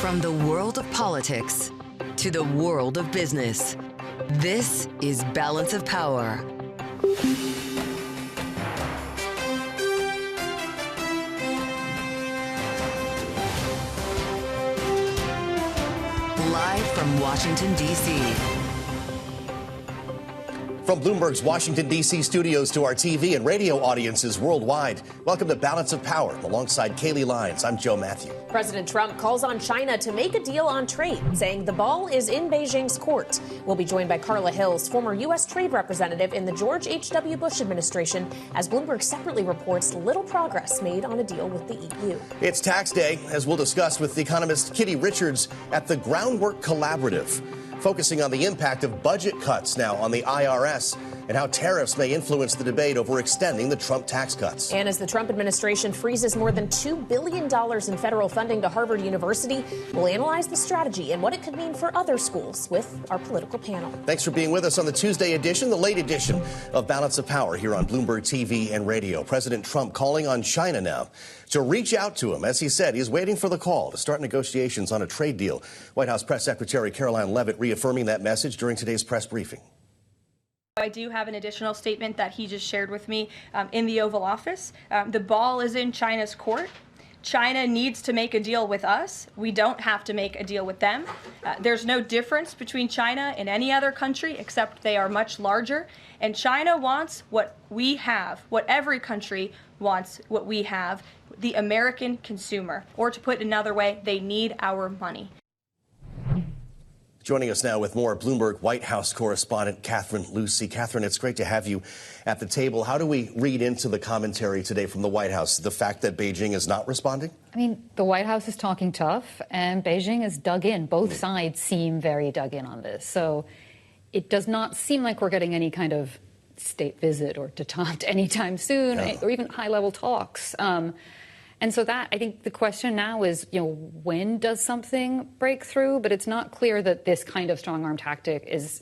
From the world of politics to the world of business, this is Balance of Power. Live from Washington, D.C. From Bloomberg's Washington, D.C. studios to our TV and radio audiences worldwide, welcome to Balance of Power. Alongside Kaylee Lyons, I'm Joe Matthew. President Trump calls on China to make a deal on trade, saying the ball is in Beijing's court. We'll be joined by Carla Hills, former U.S. trade representative in the George H.W. Bush administration, as Bloomberg separately reports little progress made on a deal with the EU. It's tax day, as we'll discuss with economist Kitty Richards at the Groundwork Collaborative, focusing on the impact of budget cuts now on the IRS and how tariffs may influence the debate over extending the Trump tax cuts. And as the Trump administration freezes more than $2 billion in federal funding to Harvard University, we'll analyze the strategy and what it could mean for other schools with our political panel. Thanks for being with us on the Tuesday edition, the late edition of Balance of Power here on Bloomberg TV and radio. President Trump calling on China now to reach out to him. As he said, he's waiting for the call to start negotiations on a trade deal. White House Press Secretary Caroline Leavitt reaffirming that message during today's press briefing. I do have an additional statement that he just shared with me in the Oval Office. The ball is in China's court. China needs to make a deal with us. We don't have to make a deal with them. There's no difference between China and any other country except they are much larger. And China wants what we have, what every country wants, what we have, the American consumer. Or to put it another way, they need our money. Joining us now with more, Bloomberg White House correspondent Catherine Lucy. Catherine, it's great to have you at the table. How do we read into the commentary today from the White House, the fact that Beijing is not responding? I mean, the White House is talking tough, and Beijing is dug in. Both sides seem very dug in on this. So it does not seem like we're getting any kind of state visit or detente anytime soon, or even high-level talks. And so that, I think the question now is, when does something break through? But it's not clear that this kind of strong-arm tactic is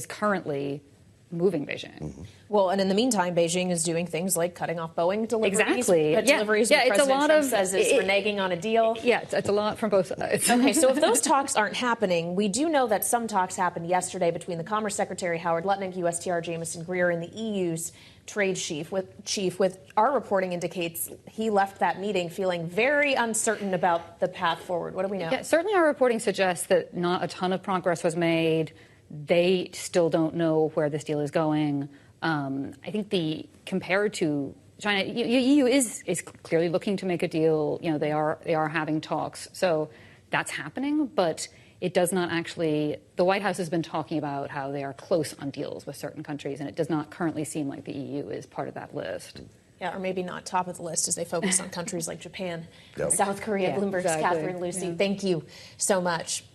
currently moving Beijing. Mm-hmm. Well, and in the meantime, Beijing is doing things like cutting off Boeing deliveries. Exactly. Deliveries yeah, it's President a lot Trump of, says is reneging on a deal. Yeah, it's a lot from both sides. Okay, so if those talks aren't happening, we do know that some talks happened yesterday between the Commerce Secretary Howard Lutnick, USTR Jameson Greer, and the EU's trade chief, with our reporting indicates he left that meeting feeling very uncertain about the path forward. What do we know? Yeah, certainly our reporting suggests that not a ton of progress was made. They still don't know where this deal is going. I think compared to China, EU is clearly looking to make a deal. They are having talks, so that's happening, but it does not actually. The White House has been talking about how they are close on deals with certain countries, and it does not currently seem like the EU is part of that list. Yeah, or maybe not top of the list as they focus on countries like Japan and South Korea. Yeah, Bloomberg's exactly. Catherine Lucy, thank you so much.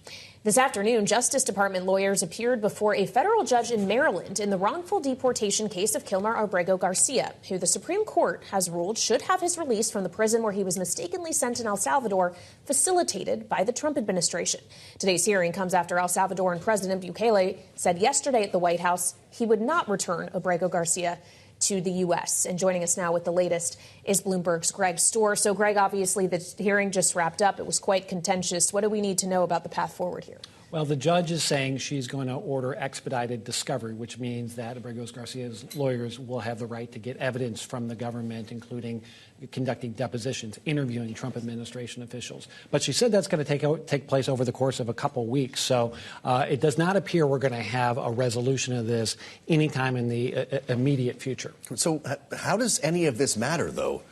This afternoon, Justice Department lawyers appeared before a federal judge in Maryland in the wrongful deportation case of Kilmer Abrego Garcia, who the Supreme Court has ruled should have his release from the prison where he was mistakenly sent in El Salvador facilitated by the Trump administration. Today's hearing comes after El Salvadoran President Bukele said yesterday at the White House he would not return Abrego Garcia to the U.S. And joining us now with the latest is Bloomberg's Greg Stohr. So, Greg, obviously the hearing just wrapped up. It was quite contentious. What do we need to know about the path forward here? Well, the judge is saying she's going to order expedited discovery, which means that Abrego Garcia's lawyers will have the right to get evidence from the government, including conducting depositions, interviewing Trump administration officials. But she said that's going to take place over the course of a couple weeks. So it does not appear we're going to have a resolution of this anytime in the immediate future. So how does any of this matter, though,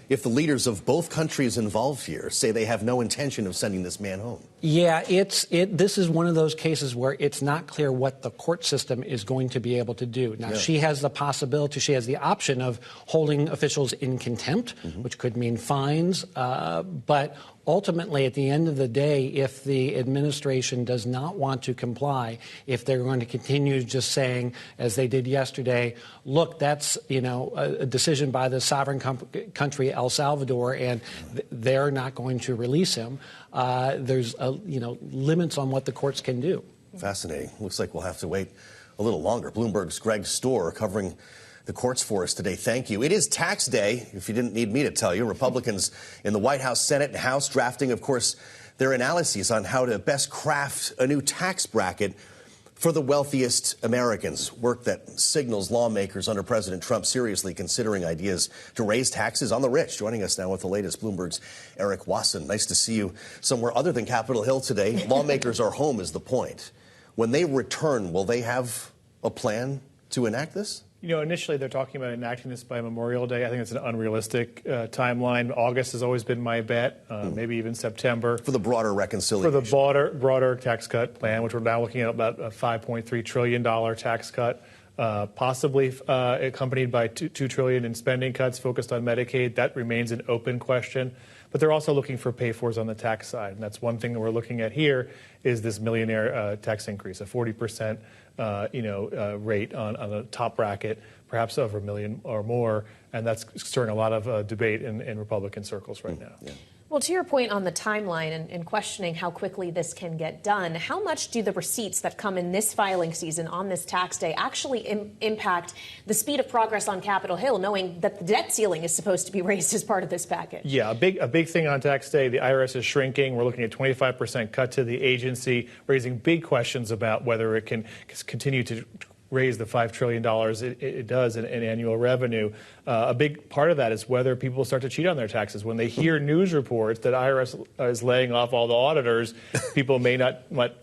if the leaders of both countries involved here say they have no intention of sending this man home? Yeah, this is one of those cases where it's not clear what the court system is going to be able to do. Now, she has the possibility, she has the option of holding officials in contempt, which could mean fines, but ultimately, at the end of the day, if the administration does not want to comply, if they're going to continue just saying, as they did yesterday, look, that's, a decision by the sovereign country, El Salvador, and they're not going to release him, there's, limits on what the courts can do. Fascinating. Looks like we'll have to wait a little longer. Bloomberg's Greg Stohr covering the courts for us today. Thank you. It is tax day, if you didn't need me to tell you. Republicans in the White House, Senate, and House drafting, of course, their analyses on how to best craft a new tax bracket for the wealthiest Americans, work that signals lawmakers under President Trump seriously considering ideas to raise taxes on the rich. Joining us now with the latest, Bloomberg's Eric Wasson. Nice to see you somewhere other than Capitol Hill today. Lawmakers are home is the point. When they return, will they have a plan to enact this? You know, initially they're talking about enacting this by Memorial Day. I think it's an unrealistic timeline. August has always been my bet, maybe even September. For the broader reconciliation. For the broader tax cut plan, which we're now looking at about a $5.3 trillion tax cut, possibly accompanied by $2 trillion in spending cuts focused on Medicaid. That remains an open question. But they're also looking for pay-fors on the tax side. And that's one thing that we're looking at here is this millionaire tax increase, a 40% rate on the top bracket, perhaps over $1 million or more. And that's stirring a lot of debate in Republican circles right now. Yeah. Well, to your point on the timeline and questioning how quickly this can get done, how much do the receipts that come in this filing season on this tax day actually impact the speed of progress on Capitol Hill, knowing that the debt ceiling is supposed to be raised as part of this package? Yeah, a big thing on tax day. The IRS is shrinking. We're looking at 25% cut to the agency, raising big questions about whether it can continue to raise the $5 trillion it does in annual revenue. A big part of that is whether people start to cheat on their taxes. When they hear news reports that IRS is laying off all the auditors, people might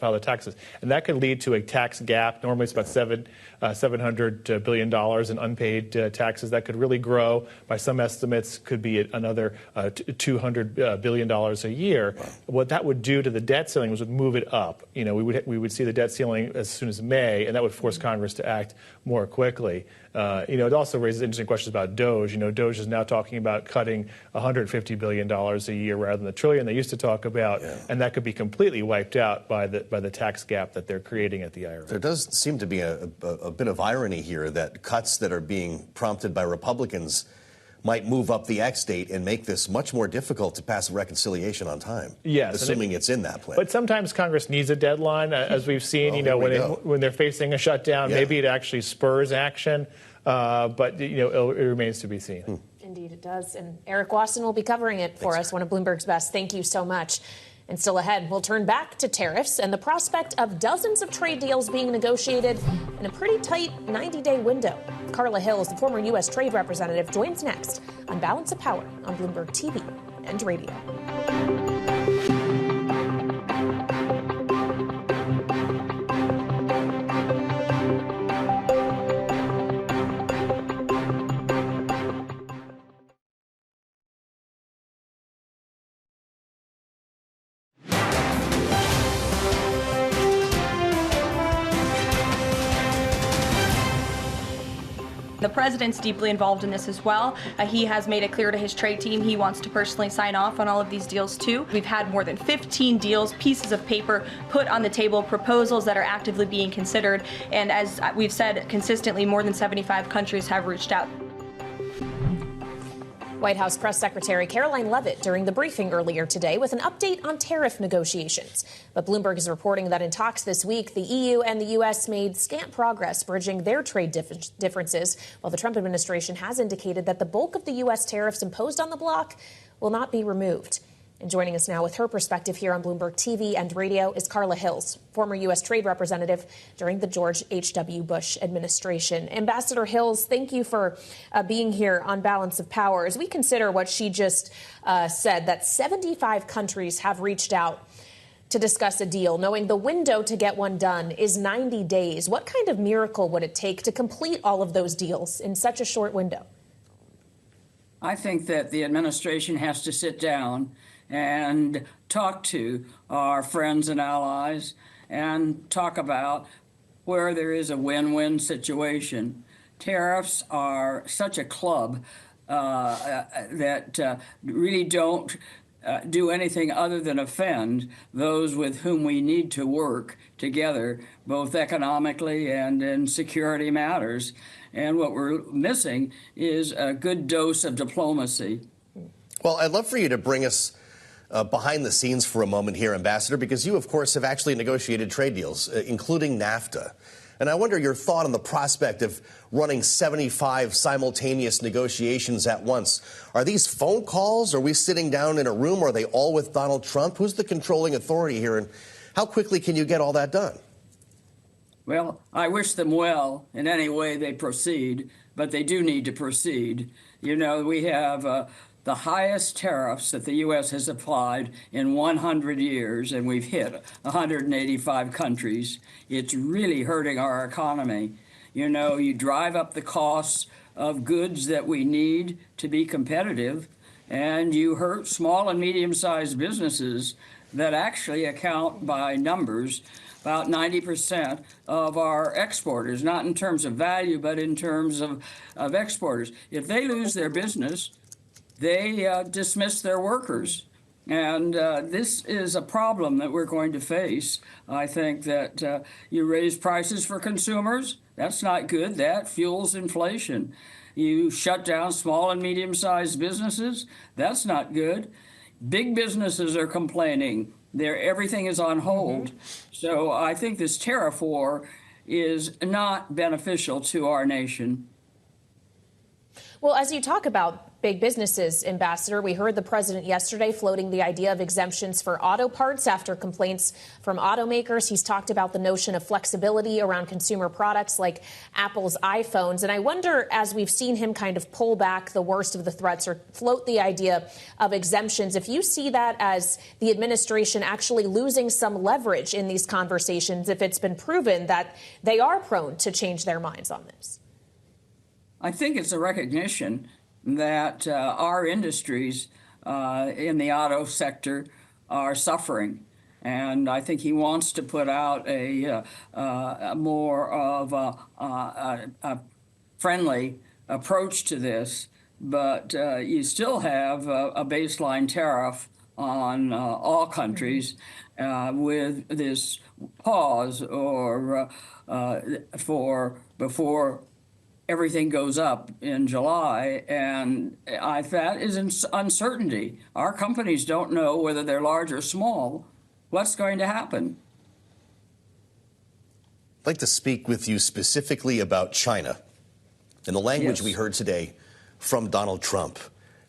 file their taxes. And that could lead to a tax gap. Normally it's about $700 billion in unpaid taxes. That could really grow. By some estimates, could be another $200 billion a year. Wow. What that would do to the debt ceiling was would move it up. You know, we would see the debt ceiling as soon as May, and that would force Congress to act more quickly. It also raises interesting questions about DOGE. DOGE is now talking about cutting $150 billion a year rather than the trillion they used to talk about, and that could be completely wiped out by the tax gap that they're creating at the IRS. There does seem to be a bit of irony here that cuts that are being prompted by Republicans might move up the X date and make this much more difficult to pass a reconciliation on time. Yes, assuming it's in that plan. But sometimes Congress needs a deadline, as we've seen. When they're facing a shutdown, maybe it actually spurs action. But it remains to be seen. Indeed, it does. And Eric Wasson will be covering it for us, one of Bloomberg's best. Thank you so much. And still ahead, we'll turn back to tariffs and the prospect of dozens of trade deals being negotiated in a pretty tight 90-day window. Carla Hills, the former U.S. trade representative, joins next on Balance of Power on Bloomberg TV and radio. The president's deeply involved in this as well. He has made it clear to his trade team he wants to personally sign off on all of these deals too. We've had more than 15 deals, pieces of paper put on the table, proposals that are actively being considered. And as we've said consistently, more than 75 countries have reached out. White House Press Secretary Caroline Leavitt during the briefing earlier today with an update on tariff negotiations. But Bloomberg is reporting that in talks this week, the EU and the U.S. made scant progress bridging their trade differences, while the Trump administration has indicated that the bulk of the U.S. tariffs imposed on the bloc will not be removed. And joining us now with her perspective here on Bloomberg TV and radio is Carla Hills, former U.S. trade representative during the George H.W. Bush administration. Ambassador Hills, thank you for being here on Balance of Power. As we consider what she just said, that 75 countries have reached out to discuss a deal, knowing the window to get one done is 90 days. What kind of miracle would it take to complete all of those deals in such a short window? I think that the administration has to sit down and talk to our friends and allies and talk about where there is a win-win situation. Tariffs are such a club that really don't do anything other than offend those with whom we need to work together, both economically and in security matters. And what we're missing is a good dose of diplomacy. Well, I'd love for you to bring us behind the scenes for a moment here, Ambassador, because you, of course, have actually negotiated trade deals, including NAFTA. And I wonder your thought on the prospect of running 75 simultaneous negotiations at once. Are these phone calls? Are we sitting down in a room? Are they all with Donald Trump? Who's the controlling authority here? And how quickly can you get all that done? Well, I wish them well in any way they proceed, but they do need to proceed. You know, we have the highest tariffs that the U.S. has applied in 100 years, and we've hit 185 countries. It's really hurting our economy. You know, you drive up the costs of goods that we need to be competitive, and you hurt small and medium-sized businesses that actually account by numbers about 90% of our exporters, not in terms of value, but in terms of exporters. If they lose their business, they dismiss their workers. And this is a problem that we're going to face. I think that you raise prices for consumers, that's not good. That fuels inflation. You shut down small and medium-sized businesses, that's not good. Big businesses are complaining. Everything is on hold. So I think this tariff war is not beneficial to our nation. Well, as you talk about big businesses, Ambassador, we heard the president yesterday floating the idea of exemptions for auto parts after complaints from automakers. He's talked about the notion of flexibility around consumer products like Apple's iPhones. And I wonder, as we've seen him kind of pull back the worst of the threats or float the idea of exemptions, if you see that as the administration actually losing some leverage in these conversations, if it's been proven that they are prone to change their minds on this. I think it's a recognition that our industries in the auto sector are suffering. And I think he wants to put out a more of a friendly approach to this. But you still have a baseline tariff on all countries with this pause or for before everything goes up in July, and that is uncertainty. Our companies don't know whether they're large or small, what's going to happen. I'd like to speak with you specifically about China and the language we heard today from Donald Trump.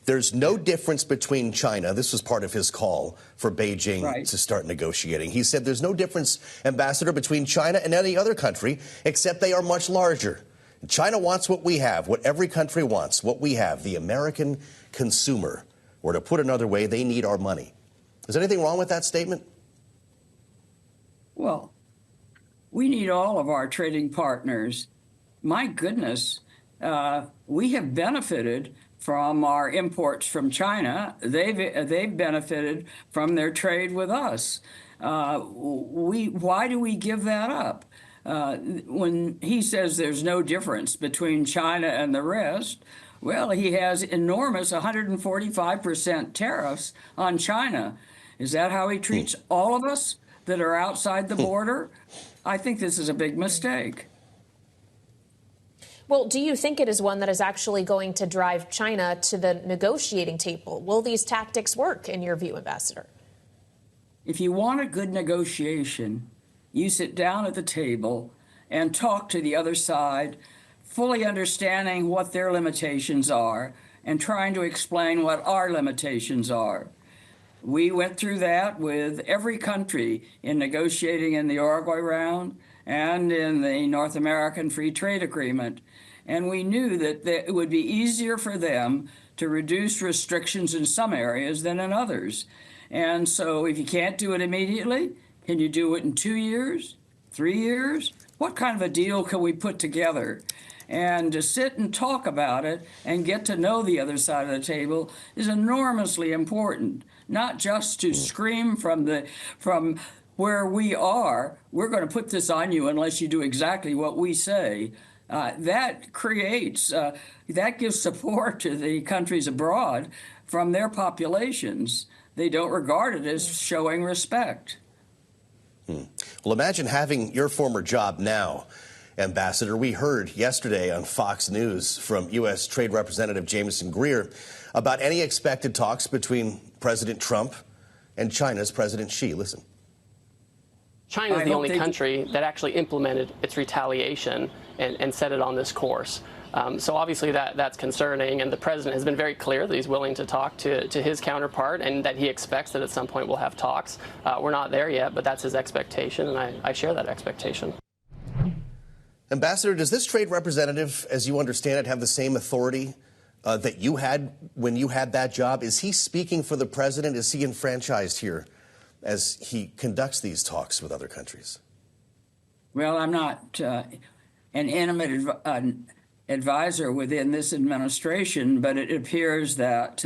There's no difference between China. This was part of his call for Beijing to start negotiating. He said there's no difference, Ambassador, between China and any other country, except they are much larger. China wants what we have, what every country wants, what we have, the American consumer. Or to put another way, they need our money. Is there anything wrong with that statement? Well, we need all of our trading partners. My goodness, we have benefited from our imports from China. They've benefited from their trade with us. Why do we give that up? When he says there's no difference between China and the rest, well, he has enormous 145% tariffs on China. Is that how he treats all of us that are outside the border? I think this is a big mistake. Well, do you think it is one that is actually going to drive China to the negotiating table? Will these tactics work, in your view, Ambassador? If you want a good negotiation, you sit down at the table and talk to the other side, fully understanding what their limitations are and trying to explain what our limitations are. We went through that with every country in negotiating in the Uruguay round and in the North American Free Trade Agreement. And we knew that it would be easier for them to reduce restrictions in some areas than in others. And so if you can't do it immediately, can you do it in 2 years, 3 years? What kind of a deal can we put together? And to sit and talk about it and get to know the other side of the table is enormously important. Not just to scream from where we are, we're going to put this on you unless you do exactly what we say. That gives support to the countries abroad from their populations. They don't regard it as showing respect. Well, imagine having your former job now, Ambassador. We heard yesterday on Fox News from U.S. Trade Representative Jameson Greer about any expected talks between President Trump and China's President Xi. Listen. China is the only country that actually implemented its retaliation and set it on this course. So obviously that's concerning, and the president has been very clear that he's willing to talk to his counterpart and that he expects that at some point we'll have talks. We're not there yet, but that's his expectation, and I share that expectation. Ambassador, does this trade representative, as you understand it, have the same authority that you had when you had that job? Is he speaking for the president? Is he enfranchised here as he conducts these talks with other countries? Well, I'm not an intimate advisor within this administration, but it appears that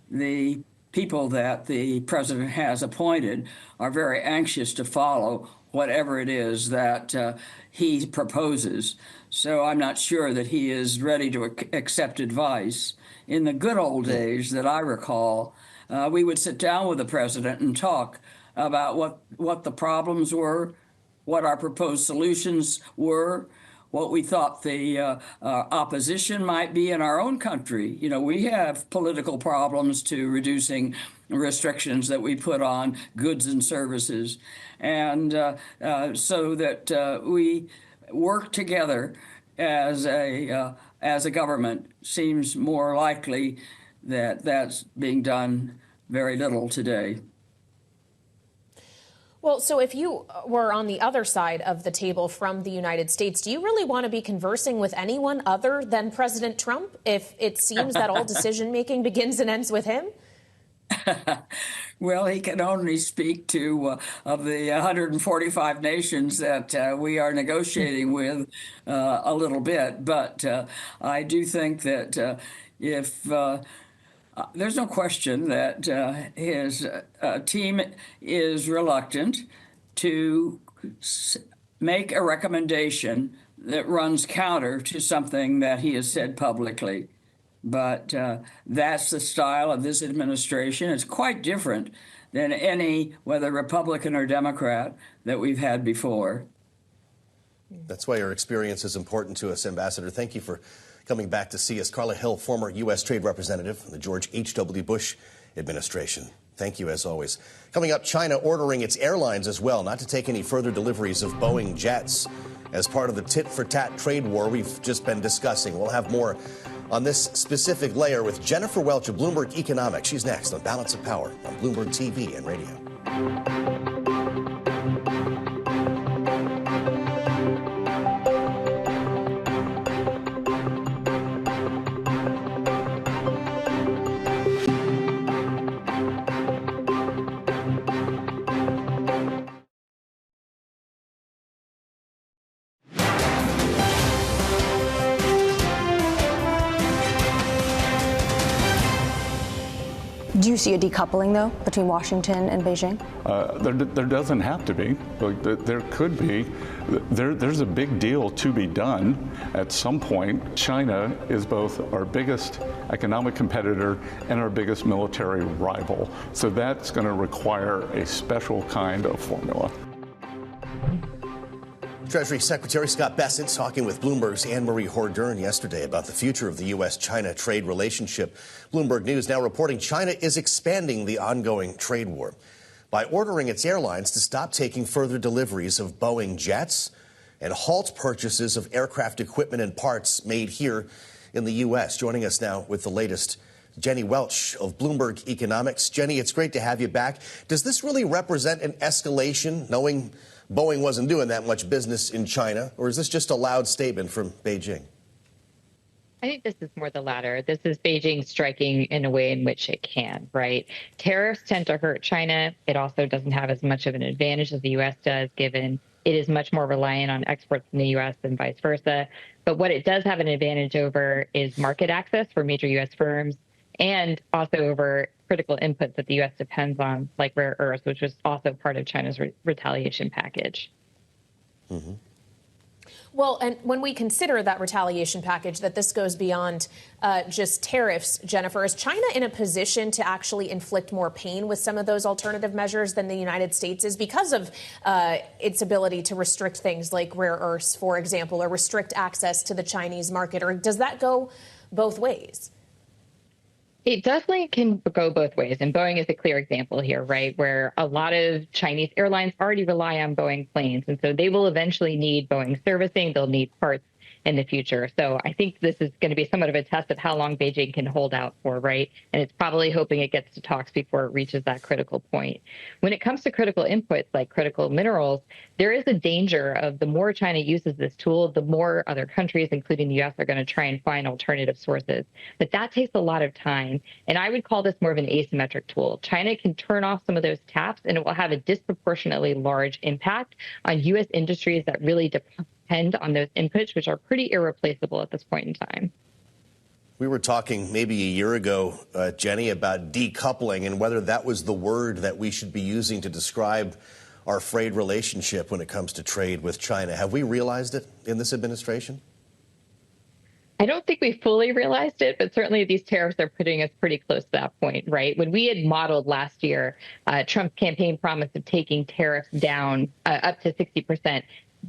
the people that the president has appointed are very anxious to follow whatever it is that he proposes. So I'm not sure that he is ready to accept advice. In the good old days that I recall, we would sit down with the president and talk about what the problems were, what our proposed solutions were, what we thought the opposition might be in our own country. You know, we have political problems to reducing restrictions that we put on goods and services. And so that we work together as a government seems more likely that that's being done very little today. Well, so if you were on the other side of the table from the United States, do you really want to be conversing with anyone other than President Trump if it seems that all decision-making begins and ends with him? Well, he can only speak to of the 145 nations that we are negotiating with a little bit. But I do think that if there's no question that his team is reluctant to make a recommendation that runs counter to something that he has said publicly. But that's the style of this administration. It's quite different than any, whether Republican or Democrat, that we've had before. That's why your experience is important to us, Ambassador. Thank you for coming back to see us. Carla Hill, former U.S. Trade Representative in the George H.W. Bush administration. Thank you, as always. Coming up, China ordering its airlines as well not to take any further deliveries of Boeing jets as part of the tit-for-tat trade war we've just been discussing. We'll have more on this specific layer with Jennifer Welch of Bloomberg Economics. She's next on Balance of Power on Bloomberg TV and radio. Do you see a decoupling, though, between Washington and Beijing? There doesn't have to be. There could be. There's a big deal to be done at some point. China is both our biggest economic competitor and our biggest military rival. So that's going to require a special kind of formula. Treasury Secretary Scott Bessent talking with Bloomberg's Anne-Marie Hordern yesterday about the future of the U.S.-China trade relationship. Bloomberg News now reporting China is expanding the ongoing trade war by ordering its airlines to stop taking further deliveries of Boeing jets and halt purchases of aircraft equipment and parts made here in the U.S. Joining us now with the latest, Jenny Welch of Bloomberg Economics. Jenny, it's great to have you back. Does this really represent an escalation, knowing Boeing wasn't doing that much business in China, or is this just a loud statement from Beijing? I think this is more the latter. This is Beijing striking in a way in which it can, right? Tariffs tend to hurt China. It also doesn't have as much of an advantage as the U.S. does, given it is much more reliant on exports in the U.S. than vice versa. But what it does have an advantage over is market access for major U.S. firms, and also over critical inputs that the U.S. depends on, like rare earths, which was also part of China's retaliation package. Mm-hmm. Well, and when we consider that retaliation package, that this goes beyond just tariffs, Jennifer, is China in a position to actually inflict more pain with some of those alternative measures than the United States is because of its ability to restrict things like rare earths, for example, or restrict access to the Chinese market? Or does that go both ways? It definitely can go both ways. And Boeing is a clear example here, right, where a lot of Chinese airlines already rely on Boeing planes. And so they will eventually need Boeing servicing. They'll need parts in the future. So I think this is going to be somewhat of a test of how long Beijing can hold out for, right? And it's probably hoping it gets to talks before it reaches that critical point. When it comes to critical inputs like critical minerals, there is a danger of the more China uses this tool, the more other countries, including the U.S., are going to try and find alternative sources. But that takes a lot of time. And I would call this more of an asymmetric tool. China can turn off some of those taps, and it will have a disproportionately large impact on U.S. industries that really depend on those inputs, which are pretty irreplaceable at this point in time. We were talking maybe a year ago, Jenny, about decoupling and whether that was the word that we should be using to describe our frayed relationship when it comes to trade with China. Have we realized it in this administration? I don't think we fully realized it, but certainly these tariffs are putting us pretty close to that point, right? When we had modeled last year, Trump's campaign promise of taking tariffs down up to 60%,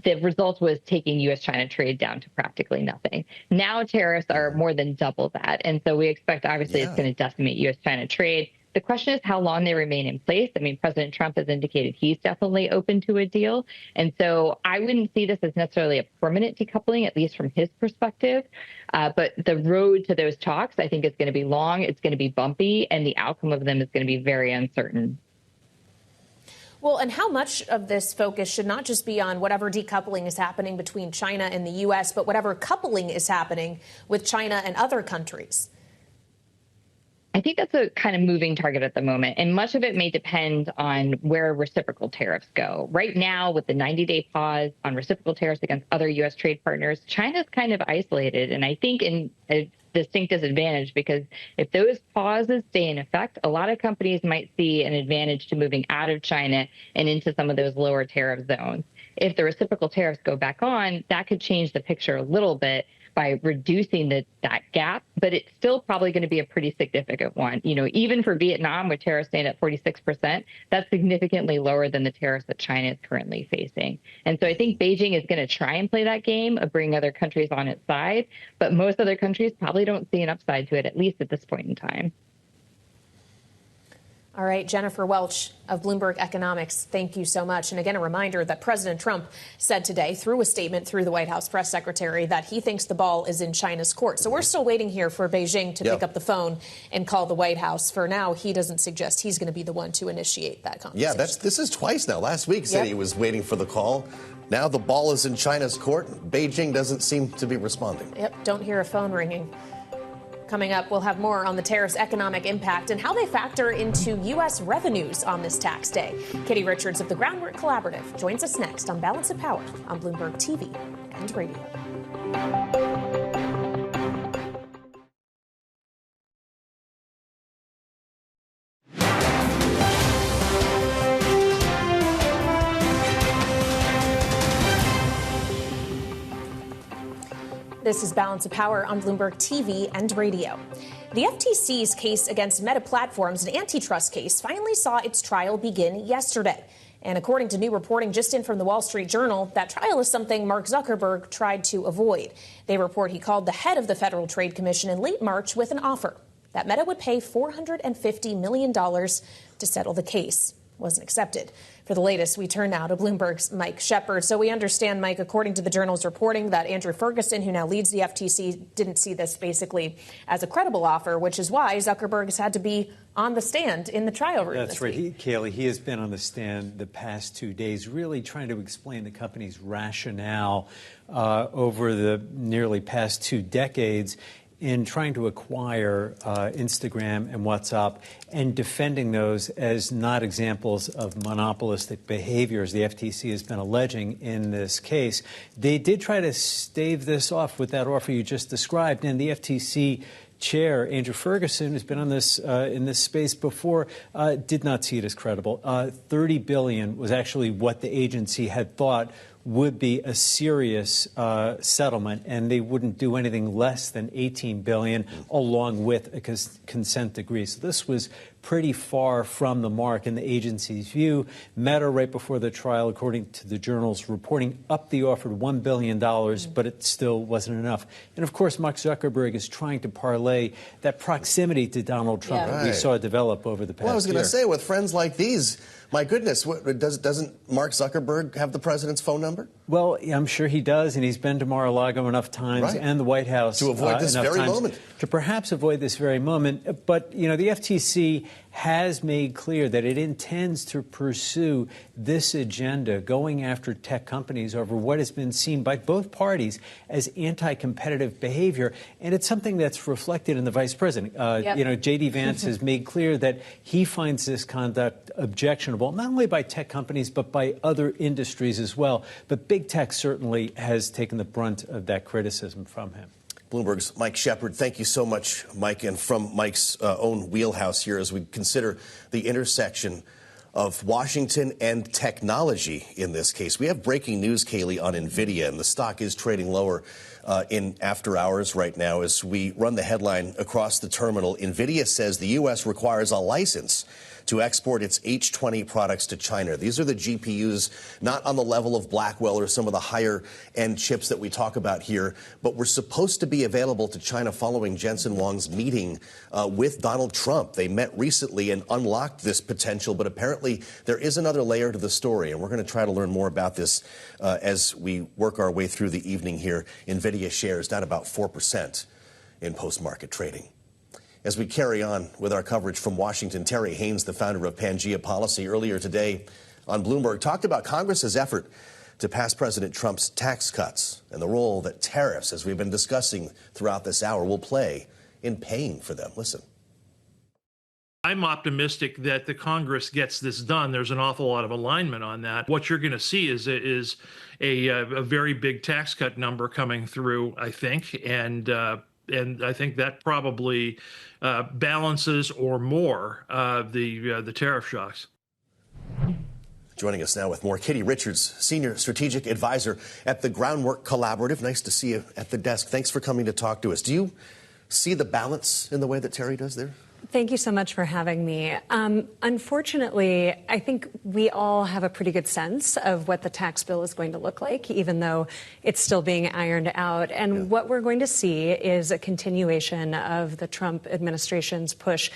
the result was taking U.S.-China trade down to practically nothing. Now tariffs are more than double that. And so we expect, obviously, it's going to decimate U.S.-China trade. The question is how long they remain in place. I mean, President Trump has indicated he's definitely open to a deal. And so I wouldn't see this as necessarily a permanent decoupling, at least from his perspective. But the road to those talks, I think, is going to be long. It's going to be bumpy, and the outcome of them is going to be very uncertain. Well, and how much of this focus should not just be on whatever decoupling is happening between China and the U.S., but whatever coupling is happening with China and other countries? I think that's a kind of moving target at the moment, and much of it may depend on where reciprocal tariffs go. Right now, with the 90-day pause on reciprocal tariffs against other U.S. trade partners, China's kind of isolated, and I think in a distinct disadvantage, because if those pauses stay in effect, a lot of companies might see an advantage to moving out of China and into some of those lower tariff zones. If the reciprocal tariffs go back on, that could change the picture a little bit by reducing that gap, but it's still probably going to be a pretty significant one. You know, even for Vietnam, with tariffs staying at 46%, that's significantly lower than the tariffs that China is currently facing. And so I think Beijing is going to try and play that game of bringing other countries on its side, but most other countries probably don't see an upside to it, at least at this point in time. All right, Jennifer Welch of Bloomberg Economics, thank you so much. And again, a reminder that President Trump said today through a statement through the White House press secretary that he thinks the ball is in China's court. So we're still waiting here for Beijing to pick up the phone and call the White House. For now, he doesn't suggest he's going to be the one to initiate that conversation. Yeah, this is twice now. Last week he said he was waiting for the call. Now the ball is in China's court. Beijing doesn't seem to be responding. Yep, don't hear a phone ringing. Coming up, we'll have more on the tariffs' economic impact and how they factor into U.S. revenues on this tax day. Katie Richards of the Groundwork Collaborative joins us next on Balance of Power on Bloomberg TV and Radio. This is Balance of Power on Bloomberg TV and Radio. The FTC's case against Meta Platforms, an antitrust case, finally saw its trial begin yesterday. And according to new reporting just in from the Wall Street Journal, that trial is something Mark Zuckerberg tried to avoid. They report he called the head of the Federal Trade Commission in late March with an offer that Meta would pay $450 million to settle the case. Wasn't accepted. For the latest, we turn now to Bloomberg's Mike Shepard. So we understand, Mike, according to the Journal's reporting, that Andrew Ferguson, who now leads the FTC, didn't see this basically as a credible offer, which is why Zuckerberg has had to be on the stand in the trial room. That's right. Kaylee, he has been on the stand the past 2 days, really trying to explain the company's rationale over the nearly past 2 decades in trying to acquire Instagram and WhatsApp and defending those as not examples of monopolistic behaviors the FTC has been alleging in this case. They did try to stave this off with that offer you just described, and the FTC chair, Andrew Ferguson, who's been on this in this space before, did not see it as credible. $30 billion was actually what the agency had thought would be a serious settlement, and they wouldn't do anything less than $18 billion along with a consent decree. So this was pretty far from the mark in the agency's view. Meta, right before the trial, according to the Journal's reporting, upped the offer to $1 billion, but it still wasn't enough. And, of course, Mark Zuckerberg is trying to parlay that proximity to Donald Trump that we saw develop over the past year. Well, I was going to say, with friends like these, my goodness, doesn't Mark Zuckerberg have the president's phone number? Well, I'm sure he does, and he's been to Mar-a-Lago enough times and the White House to avoid this very moment. To perhaps avoid this very moment. But, you know, the FTC has made clear that it intends to pursue this agenda, going after tech companies over what has been seen by both parties as anti-competitive behavior. And it's something that's reflected in the vice president. You know, J.D. Vance has made clear that he finds this conduct objectionable, not only by tech companies, but by other industries as well. But big tech certainly has taken the brunt of that criticism from him. Bloomberg's Mike Shepard. Thank you so much, Mike. And from Mike's own wheelhouse here, as we consider the intersection of Washington and technology in this case. We have breaking news, Kaylee, on Nvidia, and the stock is trading lower in after hours right now. As we run the headline across the terminal, Nvidia says the U.S. requires a license to export its H20 products to China. These are the GPUs, not on the level of Blackwell or some of the higher-end chips that we talk about here, but were supposed to be available to China following Jensen Huang's meeting with Donald Trump. They met recently and unlocked this potential, but apparently there is another layer to the story, and we're going to try to learn more about this as we work our way through the evening here. Nvidia shares down about 4% in post-market trading. As we carry on with our coverage from Washington, Terry Haynes, the founder of Pangea Policy, earlier today on Bloomberg, talked about Congress's effort to pass President Trump's tax cuts and the role that tariffs, as we've been discussing throughout this hour, will play in paying for them. Listen. I'm optimistic that the Congress gets this done. There's an awful lot of alignment on that. What you're going to see is a very big tax cut number coming through, I think, and I think that probably balances or more the tariff shocks. Joining us now with more, Katie Richards, Senior Strategic Advisor at the Groundwork Collaborative. Nice to see you at the desk. Thanks for coming to talk to us. Do you see the balance in the way that Terry does there? Thank you so much for having me. Unfortunately, I think we all have a pretty good sense of what the tax bill is going to look like, even though it's still being ironed out. And what we're going to see is a continuation of the Trump administration's push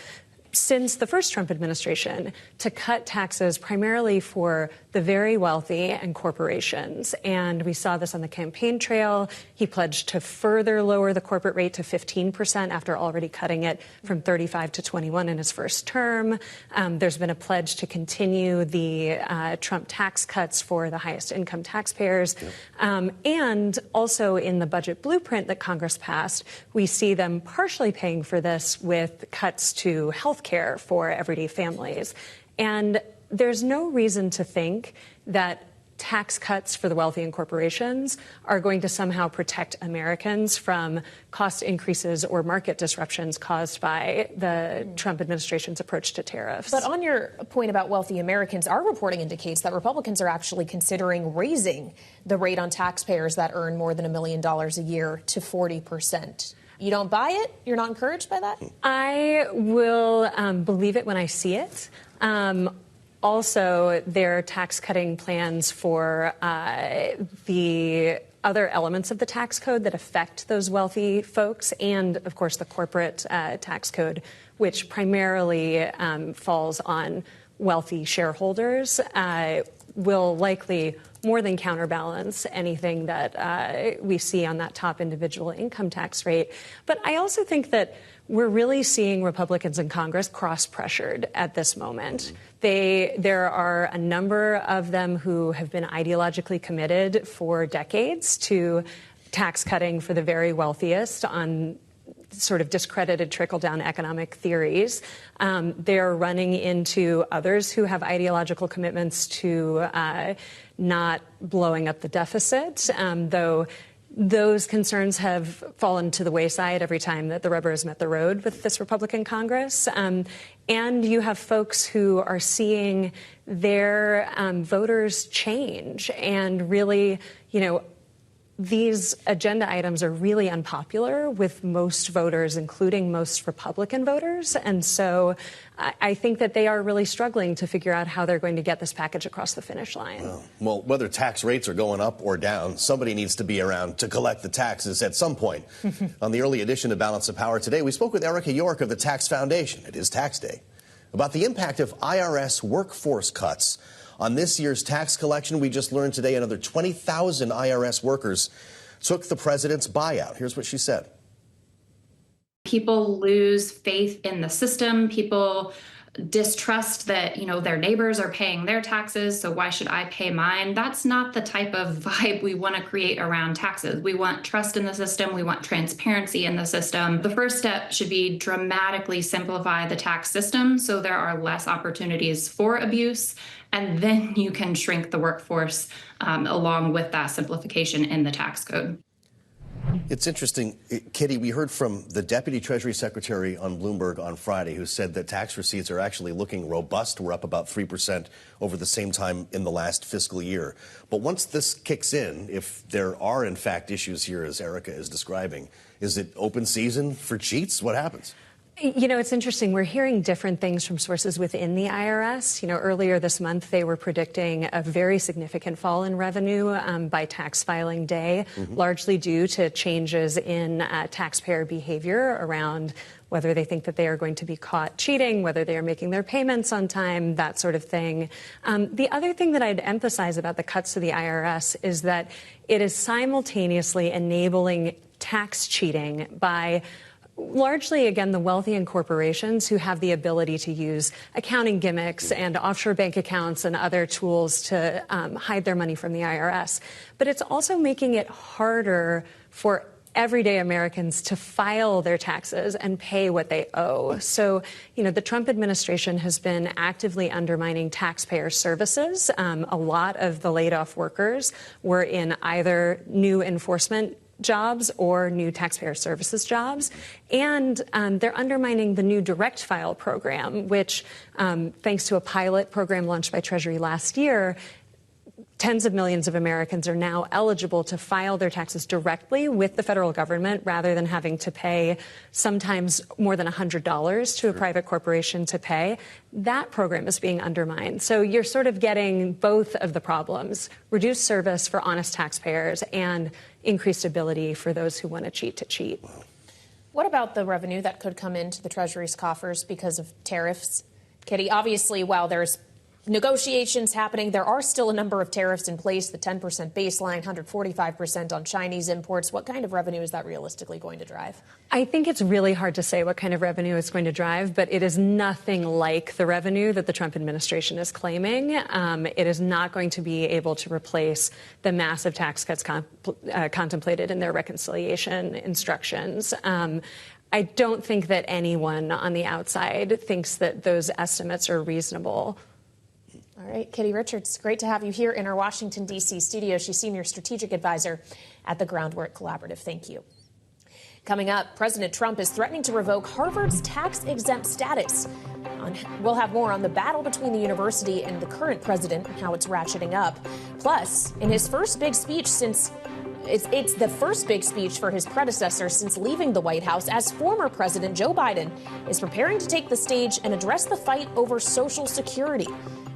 since the first Trump administration to cut taxes primarily for the very wealthy and corporations. And we saw this on the campaign trail. He pledged to further lower the corporate rate to 15% after already cutting it from 35 to 21 in his first term. There's been a pledge to continue the Trump tax cuts for the highest income taxpayers. And also in the budget blueprint that Congress passed, we see them partially paying for this with cuts to health care for everyday families. And there's no reason to think that tax cuts for the wealthy and corporations are going to somehow protect Americans from cost increases or market disruptions caused by the Trump administration's approach to tariffs. But on your point about wealthy Americans, our reporting indicates that Republicans are actually considering raising the rate on taxpayers that earn more than $1 million a year to 40%. You don't buy it? You're not encouraged by that? I will believe it when I see it. Also, their tax-cutting plans for the other elements of the tax code that affect those wealthy folks and, of course, the corporate tax code, which primarily falls on wealthy shareholders, will likely more than counterbalance anything that we see on that top individual income tax rate. But I also think that we're really seeing Republicans in Congress cross-pressured at this moment. There are a number of them who have been ideologically committed for decades to tax cutting for the very wealthiest on sort of discredited trickle-down economic theories. They're running into others who have ideological commitments to not blowing up the deficit, though those concerns have fallen to the wayside every time that the rubber has met the road with this Republican Congress. And you have folks who are seeing their voters change and really, these agenda items are really unpopular with most voters, including most Republican voters. And so I think that they are really struggling to figure out how they're going to get this package across the finish line. Well, whether tax rates are going up or down, somebody needs to be around to collect the taxes at some point. On the early edition of Balance of Power today, we spoke with Erica York of the Tax Foundation. It is tax day. About the impact of IRS workforce cuts on this year's tax collection. We just learned today another 20,000 IRS workers took the president's buyout. Here's what she said. People lose faith in the system. People distrust that, their neighbors are paying their taxes, so why should I pay mine? That's not the type of vibe we want to create around taxes. We want trust in the system. We want transparency in the system. The first step should be dramatically simplify the tax system so there are less opportunities for abuse, and then you can shrink the workforce along with that simplification in the tax code. It's interesting, Kitty, we heard from the Deputy Treasury Secretary on Bloomberg on Friday who said that tax receipts are actually looking robust. We're up about 3% over the same time in the last fiscal year. But once this kicks in, if there are in fact issues here, as Erica is describing, is it open season for cheats? What happens? It's interesting. We're hearing different things from sources within the IRS. Earlier this month, they were predicting a very significant fall in revenue by tax filing day, largely due to changes in taxpayer behavior around whether they think that they are going to be caught cheating, whether they are making their payments on time, that sort of thing. The other thing that I'd emphasize about the cuts to the IRS is that it is simultaneously enabling tax cheating by largely, again, the wealthy and corporations who have the ability to use accounting gimmicks and offshore bank accounts and other tools to hide their money from the IRS. But it's also making it harder for everyday Americans to file their taxes and pay what they owe. So, the Trump administration has been actively undermining taxpayer services. A lot of the laid off workers were in either new enforcement jobs or new taxpayer services jobs. And they're undermining the new direct file program, which, thanks to a pilot program launched by Treasury last year, tens of millions of Americans are now eligible to file their taxes directly with the federal government rather than having to pay sometimes more than $100 to a private corporation to pay. That program is being undermined. So you're sort of getting both of the problems, reduced service for honest taxpayers and increased ability for those who want to cheat. What about the revenue that could come into the Treasury's coffers because of tariffs? Kitty, obviously, while there's negotiations happening, there are still a number of tariffs in place, the 10% baseline, 145% on Chinese imports. What kind of revenue is that realistically going to drive? I think it's really hard to say what kind of revenue it's going to drive, but it is nothing like the revenue that the Trump administration is claiming. It is not going to be able to replace the massive tax cuts contemplated in their reconciliation instructions. I don't think that anyone on the outside thinks that those estimates are reasonable. All right, Kitty Richards, great to have you here in our Washington, D.C. studio. She's Senior Strategic Advisor at the Groundwork Collaborative. Thank you. Coming up, President Trump is threatening to revoke Harvard's tax-exempt status. We'll have more on the battle between the university and the current president and how it's ratcheting up. Plus, in his first big speech since it's the first big speech for his predecessor since leaving the White House, as former President Joe Biden is preparing to take the stage and address the fight over Social Security.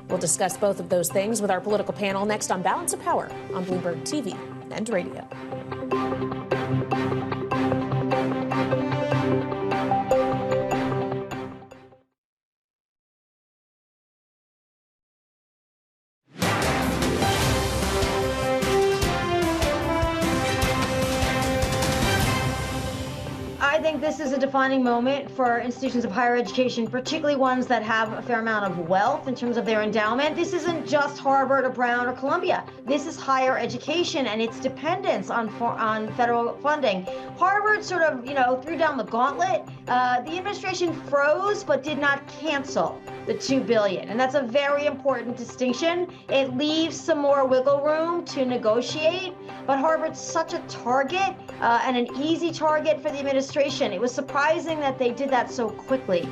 We'll discuss both of those things with our political panel next on Balance of Power on Bloomberg TV and radio. I think this is a defining moment for institutions of higher education, particularly ones that have a fair amount of wealth in terms of their endowment. This isn't just Harvard or Brown or Columbia. This is higher education and its dependence on federal funding. Harvard sort of, threw down the gauntlet. The administration froze but did not cancel the $2 billion. And that's a very important distinction. It leaves some more wiggle room to negotiate. But Harvard's such a target and an easy target for the administration. It was surprising that they did that so quickly.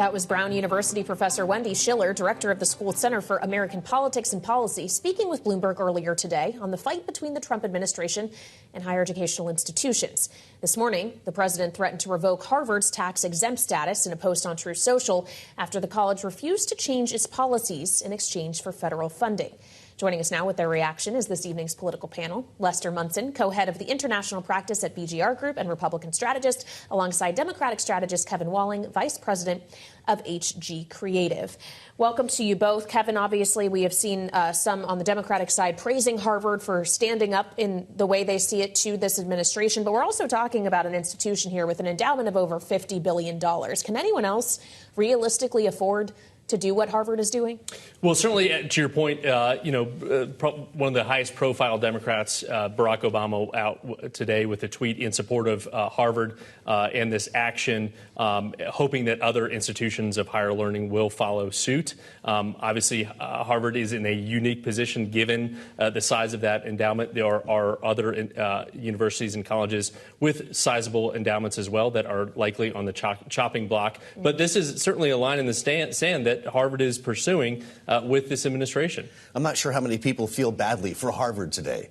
That was Brown University professor Wendy Schiller, director of the school's Center for American Politics and Policy, speaking with Bloomberg earlier today on the fight between the Trump administration and higher educational institutions. This morning, the president threatened to revoke Harvard's tax-exempt status in a post on Truth Social after the college refused to change its policies in exchange for federal funding. Joining us now with their reaction is this evening's political panel. Lester Munson, co-head of the international practice at BGR Group and Republican strategist, alongside Democratic strategist Kevin Walling, vice president of HG Creative. Welcome to you both. Kevin, obviously, we have seen some on the Democratic side praising Harvard for standing up in the way they see it to this administration. But we're also talking about an institution here with an endowment of over $50 billion. Can anyone else realistically afford to do what Harvard is doing? Well, certainly, to your point, one of the highest profile Democrats, Barack Obama, out today with a tweet in support of Harvard and this action, hoping that other institutions of higher learning will follow suit. Obviously, Harvard is in a unique position given the size of that endowment. There are other universities and colleges with sizable endowments as well that are likely on the chopping block. But this is certainly a line in the sand that Harvard is pursuing with this administration. I'm not sure how many people feel badly for Harvard today.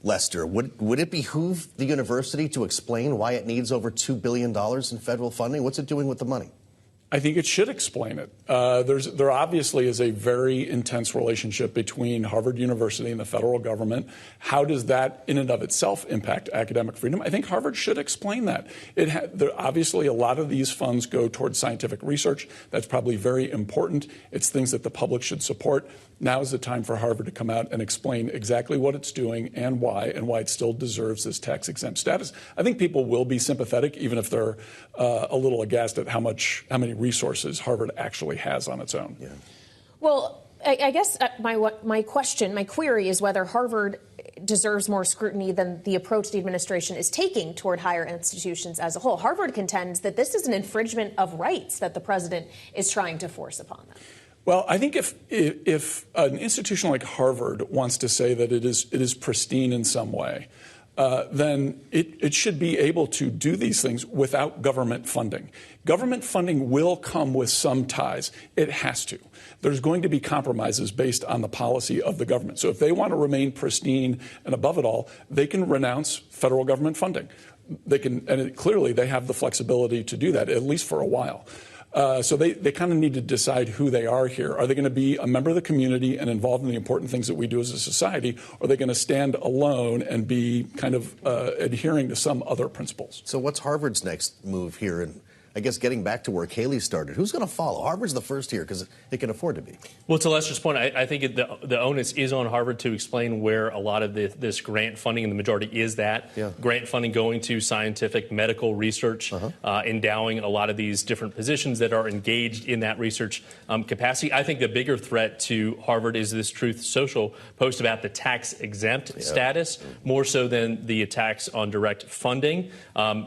Lester, would it behoove the university to explain why it needs over $2 billion in federal funding? What's it doing with the money? I think it should explain it. There obviously is a very intense relationship between Harvard University and the federal government. How does that in and of itself impact academic freedom? I think Harvard should explain that. Obviously, a lot of these funds go towards scientific research. That's probably very important. It's things that the public should support. Now is the time for Harvard to come out and explain exactly what it's doing and why it still deserves this tax-exempt status. I think people will be sympathetic, even if they're a little aghast at how many resources Harvard actually has on its own. Yeah. Well, I guess my query is whether Harvard deserves more scrutiny than the approach the administration is taking toward higher institutions as a whole. Harvard contends that this is an infringement of rights that the president is trying to force upon them. Well, I think if an institution like Harvard wants to say that it is pristine in some way, then it should be able to do these things without government funding. Government funding will come with some ties. It has to. There's going to be compromises based on the policy of the government. So if they want to remain pristine and above it all, they can renounce federal government funding. Clearly they have the flexibility to do that, at least for a while. So they kind of need to decide who they are here. Are they going to be a member of the community and involved in the important things that we do as a society? Or are they going to stand alone and be kind of adhering to some other principles? So what's Harvard's next move here? And I guess getting back to where Kayleigh started, who's going to follow? Harvard's the first here because it can afford to be. Well, to Lester's point, I think the onus is on Harvard to explain where a lot of this grant funding, and the majority is that, grant funding going to scientific medical research, endowing a lot of these different positions that are engaged in that research capacity. I think the bigger threat to Harvard is this Truth Social post about the tax-exempt status, more so than the attacks on direct funding.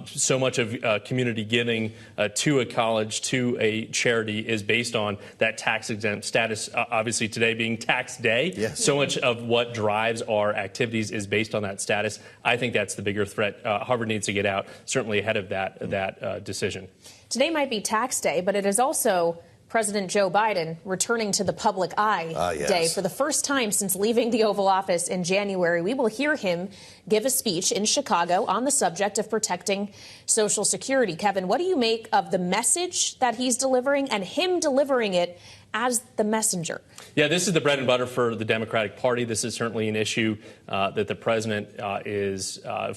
So much of community giving to a college, to a charity, is based on that tax-exempt status. Obviously, today being tax day, so much of what drives our activities is based on that status. I think that's the bigger threat. Harvard needs to get out, certainly ahead of that decision. Today might be tax day, but it is also President Joe Biden returning to the public eye day for the first time since leaving the Oval Office in January. We will hear him give a speech in Chicago on the subject of protecting Social Security. Kevin, what do you make of the message that he's delivering and him delivering it as the messenger? Yeah, this is the bread and butter for the Democratic Party. This is certainly an issue that the president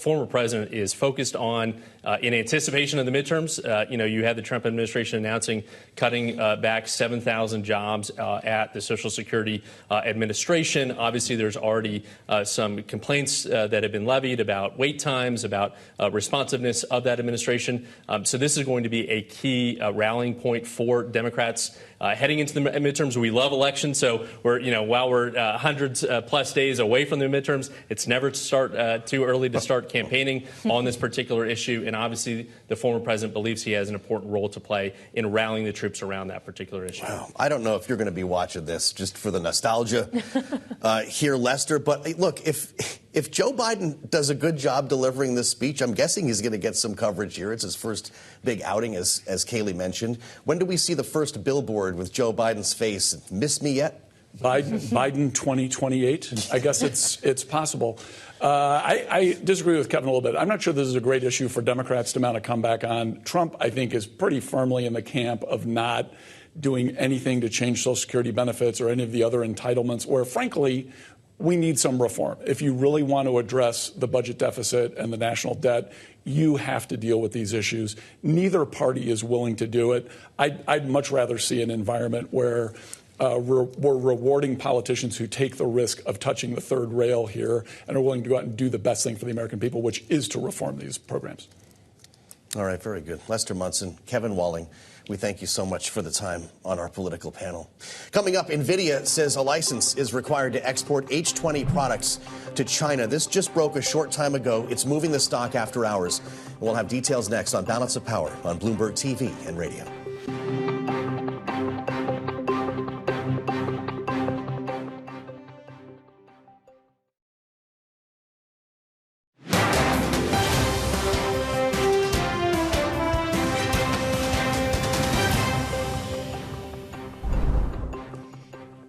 former president is focused on in anticipation of the midterms. You had the Trump administration announcing cutting back 7,000 jobs at the Social Security Administration. Obviously, there's already some complaints that have been levied about wait times, about responsiveness of that administration. So this is going to be a key rallying point for Democrats heading into the midterms. We love elections, so while we're hundreds plus days away from the midterms, it's never too early to start campaigning on this particular issue. And obviously, the former president believes he has an important role to play in rallying the troops around that particular issue. Wow. I don't know if you're going to be watching this just for the nostalgia here, Lester. But look, if If Joe Biden does a good job delivering this speech, I'm guessing he's going to get some coverage here. It's his first big outing, as Kayleigh mentioned. When do we see the first billboard with Joe Biden's face? Miss me yet? Biden 2028. I guess it's possible. I disagree with Kevin a little bit. I'm not sure this is a great issue for Democrats to mount a comeback on. Trump, I think, is pretty firmly in the camp of not doing anything to change Social Security benefits or any of the other entitlements, where, frankly, we need some reform. If you really want to address the budget deficit and the national debt, you have to deal with these issues. Neither party is willing to do it. I'd much rather see an environment where we're rewarding politicians who take the risk of touching the third rail here and are willing to go out and do the best thing for the American people, which is to reform these programs. All right, very good. Lester Munson, Kevin Walling, we thank you so much for the time on our political panel. Coming up, Nvidia says a license is required to export H20 products to China. This just broke a short time ago. It's moving the stock after hours. We'll have details next on Balance of Power on Bloomberg TV and radio.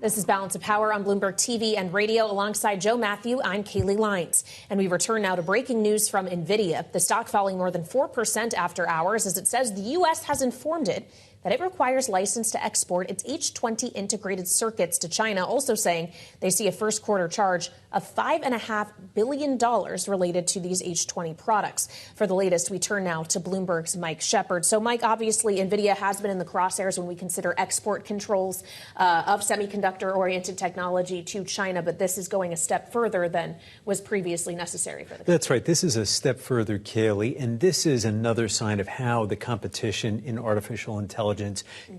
This is Balance of Power on Bloomberg TV and radio. Alongside Joe Matthew, I'm Kayleigh Lyons. And we return now to breaking news from Nvidia. The stock falling more than 4% after hours as it says the U.S. has informed it that it requires license to export its H20 integrated circuits to China, also saying they see a first quarter charge of $5.5 billion related to these H20 products. For the latest, we turn now to Bloomberg's Mike Shepard. So, Mike, obviously, Nvidia has been in the crosshairs when we consider export controls of semiconductor-oriented technology to China, but this is going a step further than was previously necessary for the country. That's right. This is a step further, Kayleigh, and this is another sign of how the competition in artificial intelligence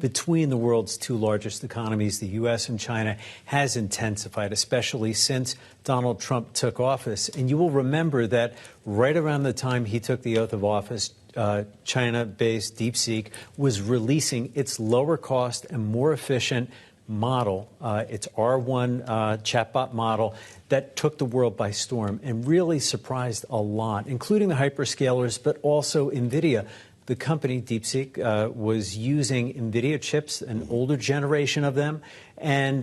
between the world's two largest economies, the U.S. and China, has intensified, especially since Donald Trump took office. And you will remember that right around the time he took the oath of office, China-based DeepSeek was releasing its lower cost and more efficient model, its R1 chatbot model, that took the world by storm and really surprised a lot, including the hyperscalers, but also Nvidia. The company, DeepSeek, was using Nvidia chips, an older generation of them, and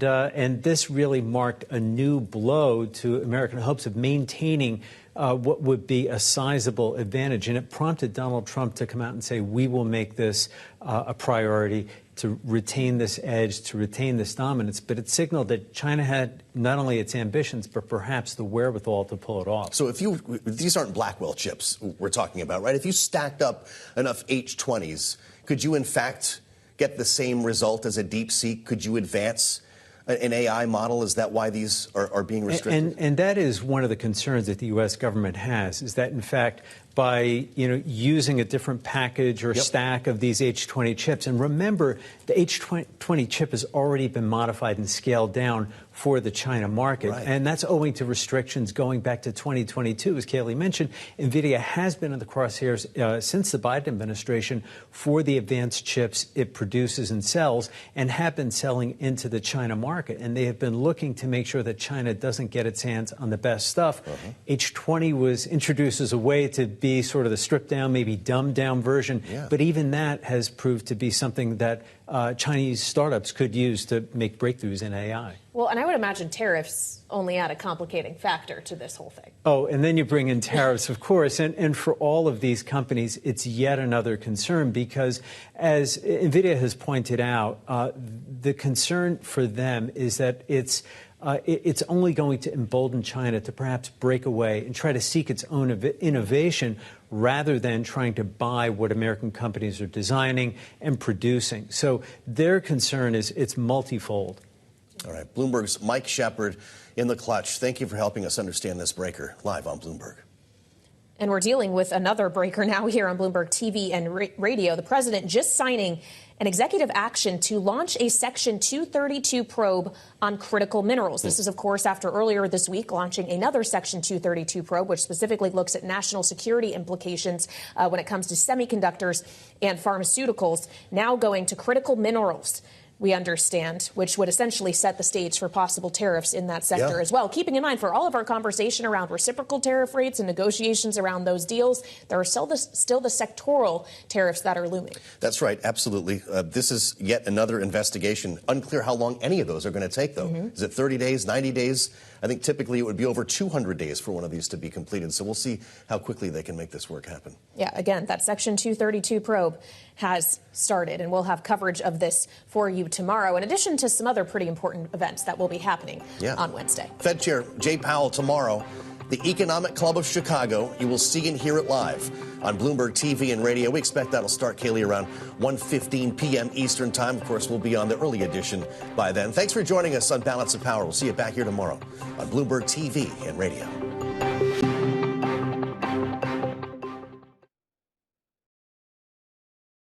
this really marked a new blow to American hopes of maintaining what would be a sizable advantage. And it prompted Donald Trump to come out and say, we will make this a priority to retain this edge, to retain this dominance. But it signaled that China had not only its ambitions, but perhaps the wherewithal to pull it off. So these aren't Blackwell chips we're talking about, right? If you stacked up enough H20s, could you in fact get the same result as a DeepSeek? Could you advance an AI model? Is that why these are being restricted? And that is one of the concerns that the U.S. government has, is that, in fact, by using a different package or stack of these H20 chips, and remember, the H20 chip has already been modified and scaled down for the China market. Right. And that's owing to restrictions going back to 2022. As Kayleigh mentioned, Nvidia has been in the crosshairs since the Biden administration for the advanced chips it produces and sells, and have been selling into the China market. And they have been looking to make sure that China doesn't get its hands on the best stuff. H20 was introduced as a way to be sort of the stripped down, maybe dumbed down version. Yeah. But even that has proved to be something that Chinese startups could use to make breakthroughs in AI. Well, and I would imagine tariffs only add a complicating factor to this whole thing. Oh, and then you bring in tariffs, of course. And for all of these companies, it's yet another concern because, as NVIDIA has pointed out, the concern for them is that it's only going to embolden China to perhaps break away and try to seek its own innovation rather than trying to buy what American companies are designing and producing. So their concern is it's multifold. All right. Bloomberg's Mike Shepard in the clutch. Thank you for helping us understand this breaker live on Bloomberg. And we're dealing with another breaker now here on Bloomberg TV and radio. The president just signing an executive action to launch a Section 232 probe on critical minerals. This is, of course, after earlier this week launching another Section 232 probe, which specifically looks at national security implications when it comes to semiconductors and pharmaceuticals, now going to critical minerals. we understand, which would essentially set the stage for possible tariffs in that sector as well. Keeping in mind, for all of our conversation around reciprocal tariff rates and negotiations around those deals, there are still the sectoral tariffs that are looming. That's right, absolutely. This is yet another investigation. Unclear how long any of those are going to take, though. Is it 30 days, 90 days? I think typically it would be over 200 days for one of these to be completed. So we'll see how quickly they can make this work happen. Yeah, again, that Section 232 probe has started, and we'll have coverage of this for you tomorrow, in addition to some other pretty important events that will be happening on Wednesday. Fed Chair Jay Powell tomorrow. The Economic Club of Chicago. You will see and hear it live on Bloomberg TV and radio. We expect that'll start, Kaylee, around 1:15 p.m. Eastern Time. Of course, we'll be on the early edition by then. Thanks for joining us on Balance of Power. We'll see you back here tomorrow on Bloomberg TV and radio.